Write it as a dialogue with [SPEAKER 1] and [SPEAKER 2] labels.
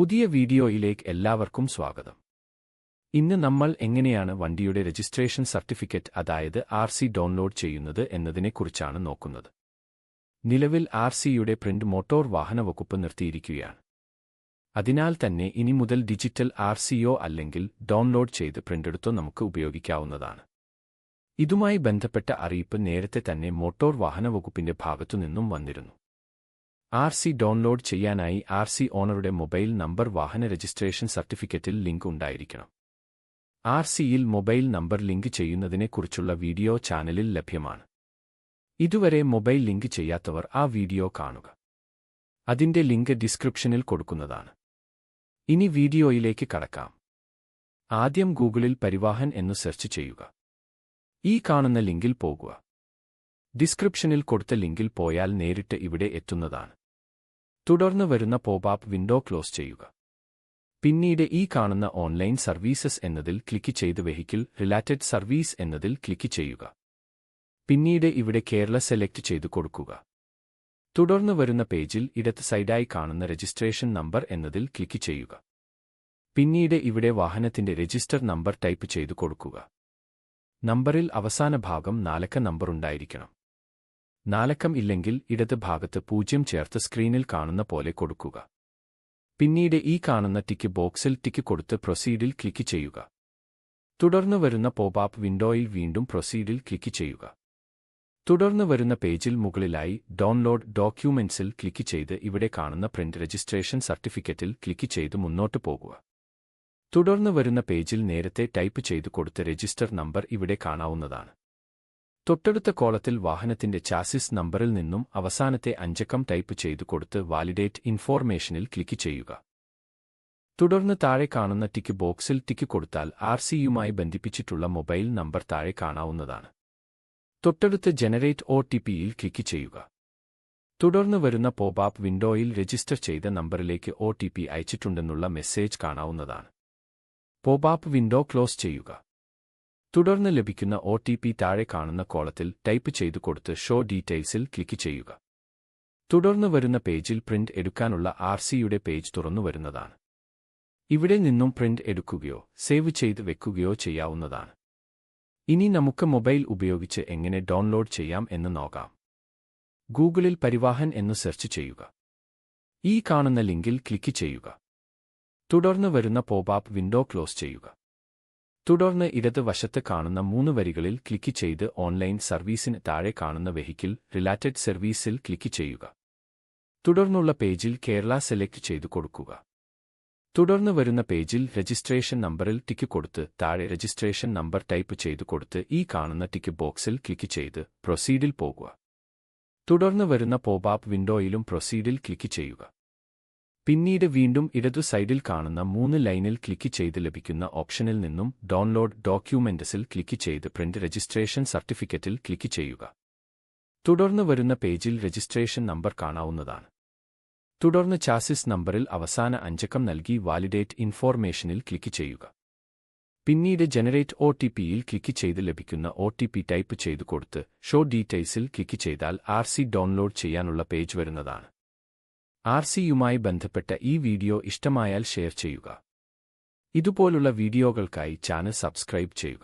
[SPEAKER 1] പുതിയ വീഡിയോയിലേക്ക് എല്ലാവർക്കും സ്വാഗതം. ഇന്ന് നമ്മൾ എങ്ങനെയാണ് വണ്ടിയുടെ രജിസ്ട്രേഷൻ സർട്ടിഫിക്കറ്റ് അതായത് ആർസി ഡൗൺലോഡ് ചെയ്യുന്നത് എന്നതിനെക്കുറിച്ചാണ് നോക്കുന്നത്. നിലവിൽ ആർസിയുടെ പ്രിന്റ് മോട്ടോർ വാഹന വകുപ്പ് നിർത്തിയിരിക്കുകയാണ്. അതിനാൽ തന്നെ ഇനി മുതൽ ഡിജിറ്റൽ ആർസിയോ അല്ലെങ്കിൽ ഡൗൺലോഡ് ചെയ്ത് പ്രിന്റെടുത്തോ നമുക്ക് ഉപയോഗിക്കാവുന്നതാണ്. ഇതുമായി ബന്ധപ്പെട്ട അറിയിപ്പ് നേരത്തെ തന്നെ മോട്ടോർ വാഹന വകുപ്പിന്റെ ഭാഗത്തുനിന്നും വന്നിരുന്നു. ആർസി ഡൗൺലോഡ് ചെയ്യാനായി ആർസി ഓണറുടെ മൊബൈൽ നമ്പർ വാഹന രജിസ്ട്രേഷൻ സർട്ടിഫിക്കറ്റിൽ ലിങ്ക് ഉണ്ടായിരിക്കണം. ആർസിയിൽ മൊബൈൽ നമ്പർ ലിങ്ക് ചെയ്യുന്നതിനെക്കുറിച്ചുള്ള വീഡിയോ ചാനലിൽ ലഭ്യമാണ്. ഇതുവരെ മൊബൈൽ ലിങ്ക് ചെയ്യാത്തവർ ആ വീഡിയോ കാണുക. അതിന്റെ ലിങ്ക് ഡിസ്ക്രിപ്ഷനിൽ കൊടുക്കുന്നതാണ്. ഇനി വീഡിയോയിലേക്ക് കടക്കാം. ആദ്യം ഗൂഗിളിൽ പരിവാഹൻ എന്ന് സെർച്ച് ചെയ്യുക. ഈ കാണുന്ന ലിങ്കിൽ പോകുക. ഡിസ്ക്രിപ്ഷനിൽ കൊടുത്ത ലിങ്കിൽ പോയാൽ നേരിട്ട് ഇവിടെ എത്തുന്നതാണ്. തുടർന്ന് വരുന്ന പോപ്പ് വിൻഡോ ക്ലോസ് ചെയ്യുക. പിന്നീട് ഈ കാണുന്ന ഓൺലൈൻ സർവീസസ് എന്നതിൽ ക്ലിക്ക് ചെയ്ത് വെഹിക്കിൾ റിലേറ്റഡ് സർവീസ് എന്നതിൽ ക്ലിക്ക് ചെയ്യുക. പിന്നീട് ഇവിടെ കേരള സെലക്ട് ചെയ്തു കൊടുക്കുക. തുടർന്ന് വരുന്ന പേജിൽ ഇടത് സൈഡായി കാണുന്ന രജിസ്ട്രേഷൻ നമ്പർ എന്നതിൽ ക്ലിക്ക് ചെയ്യുക. പിന്നീട് ഇവിടെ വാഹനത്തിന്റെ രജിസ്റ്റർ നമ്പർ ടൈപ്പ് ചെയ്തു കൊടുക്കുക. നമ്പറിൽ അവസാന ഭാഗം 4 അക്ക നമ്പറുണ്ടായിരിക്കണം. 4 അക്കം ഇല്ലെങ്കിൽ ഇടത് ഭാഗത്ത് 0 ചേർത്ത് സ്ക്രീനിൽ കാണുന്ന പോലെ കൊടുക്കുക. പിന്നീട് ഈ കാണുന്ന ടിക്ക് ബോക്സിൽ ടിക്ക് കൊടുത്ത് പ്രൊസീഡിൽ ക്ലിക്ക് ചെയ്യുക. തുടർന്ന് വരുന്ന പോപ്പ് വിൻഡോയിൽ വീണ്ടും പ്രൊസീഡിൽ ക്ലിക്ക് ചെയ്യുക. തുടർന്ന് വരുന്ന പേജിൽ മുകളിലായി ഡൗൺലോഡ് ഡോക്യുമെന്റ്സിൽ ക്ലിക്ക് ചെയ്ത് ഇവിടെ കാണുന്ന പ്രിന്റ് രജിസ്ട്രേഷൻ സർട്ടിഫിക്കറ്റിൽ ക്ലിക്ക് ചെയ്ത് മുന്നോട്ട് പോകുക. തുടർന്ന് വരുന്ന പേജിൽ നേരത്തെ ടൈപ്പ് ചെയ്തു കൊടുത്ത രജിസ്റ്റർ നമ്പർ ഇവിടെ കാണാവുന്നതാണ്. തൊട്ടടുത്ത കോളത്തിൽ വാഹനത്തിന്റെ ചാസിസ് നമ്പറിൽ നിന്നും അവസാനത്തെ 5 അക്കം ടൈപ്പ് ചെയ്തു കൊടുത്ത് വാലിഡേറ്റ് ഇൻഫോർമേഷനിൽ ക്ലിക്ക് ചെയ്യുക. തുടർന്ന് താഴെ കാണുന്ന ടിക്ക് ബോക്സിൽ ടിക്ക് കൊടുത്താൽ ആർസിയുമായി ബന്ധിപ്പിച്ചിട്ടുള്ള മൊബൈൽ നമ്പർ താഴെ കാണാവുന്നതാണ്. തൊട്ടടുത്ത് ജനറേറ്റ് OTPയിൽ ക്ലിക്ക് ചെയ്യുക. തുടർന്ന് വരുന്ന പോപ്പ് വിൻഡോയിൽ രജിസ്റ്റർ ചെയ്ത നമ്പറിലേക്ക് OTP അയച്ചിട്ടുണ്ടെന്നുള്ള മെസ്സേജ് കാണാവുന്നതാണ്. പോപ്പ് വിൻഡോ ക്ലോസ് ചെയ്യുക. തുടർന്ന് ലഭിക്കുന്ന OTP താഴെ കാണുന്ന കോളത്തിൽ ടൈപ്പ് ചെയ്തു കൊടുത്ത് ഷോ ഡീറ്റെയിൽസിൽ ക്ലിക്ക് ചെയ്യുക. തുടർന്ന് വരുന്ന പേജിൽ പ്രിന്റ് എടുക്കാനുള്ള ആർസിയുടെ പേജ് തുറന്നു വരുന്നതാണ്. ഇവിടെ നിന്നും പ്രിന്റ് എടുക്കുകയോ സേവ് ചെയ്ത് വെക്കുകയോ ചെയ്യാവുന്നതാണ്. ഇനി നമുക്ക് മൊബൈൽ ഉപയോഗിച്ച് എങ്ങനെ ഡൗൺലോഡ് ചെയ്യാം എന്ന് നോക്കാം. ഗൂഗിളിൽ പരിവാഹൻ എന്ന് സെർച്ച് ചെയ്യുക. ഈ കാണുന്ന ലിങ്കിൽ ക്ലിക്ക് ചെയ്യുക. തുടർന്ന് വരുന്ന പോപ്പ് വിൻഡോ ക്ലോസ് ചെയ്യുക. തുടർന്ന് ഇടത് വശത്ത് കാണുന്ന 3 വരികളിൽ ക്ലിക്ക് ചെയ്ത് ഓൺലൈൻ സർവീസിന് താഴെ കാണുന്ന വെഹിക്കിൾ റിലേറ്റഡ് സർവീസിൽ ക്ലിക്ക് ചെയ്യുക. തുടർന്നുള്ള പേജിൽ കേരള സെലക്ട് ചെയ്തു കൊടുക്കുക. തുടർന്ന് വരുന്ന പേജിൽ രജിസ്ട്രേഷൻ നമ്പറിൽ ടിക്ക് കൊടുത്ത് താഴെ രജിസ്ട്രേഷൻ നമ്പർ ടൈപ്പ് ചെയ്തു കൊടുത്ത് ഈ കാണുന്ന ടിക്ക് ബോക്സിൽ ക്ലിക്ക് ചെയ്ത് പ്രൊസീഡിൽ പോകുക. തുടർന്ന് വരുന്ന പോപ്പ് വിൻഡോയിലും പ്രൊസീഡിൽ ക്ലിക്ക് ചെയ്യുക. പിന്നീട് വീണ്ടും ഇടതു സൈഡിൽ കാണുന്ന 3 ലൈനിൽ ക്ലിക്ക് ചെയ്ത് ലഭിക്കുന്ന ഓപ്ഷനിൽ നിന്നും ഡൗൺലോഡ് ഡോക്യുമെന്റ്സിൽ ക്ലിക്ക് ചെയ്ത് പ്രിന്റ് രജിസ്ട്രേഷൻ സർട്ടിഫിക്കറ്റിൽ ക്ലിക്ക് ചെയ്യുക. തുടർന്ന് വരുന്ന പേജിൽ രജിസ്ട്രേഷൻ നമ്പർ കാണാവുന്നതാണ്. തുടർന്ന് ചാസിസ് നമ്പറിൽ അവസാന 5 അക്കം നൽകി വാലിഡേറ്റ് ഇൻഫോർമേഷനിൽ ക്ലിക്ക് ചെയ്യുക. പിന്നീട് ജനറേറ്റ് OTPയിൽ ക്ലിക്ക് ചെയ്ത് ലഭിക്കുന്ന OTP ടൈപ്പ് ചെയ്തു കൊടുത്ത് ഷോ ഡീറ്റെയിൽസിൽ ക്ലിക്ക് ചെയ്താൽ ആർസി ഡൗൺലോഡ് ചെയ്യാനുള്ള പേജ് വരുന്നതാണ്. ആർസിയുമായി ബന്ധപ്പെട്ട ഈ വീഡിയോ ഇഷ്ടമായാൽ ഷെയർ ചെയ്യുക. ഇതുപോലുള്ള വീഡിയോകൾക്കായി ചാനൽ സബ്സ്ക്രൈബ് ചെയ്യുക.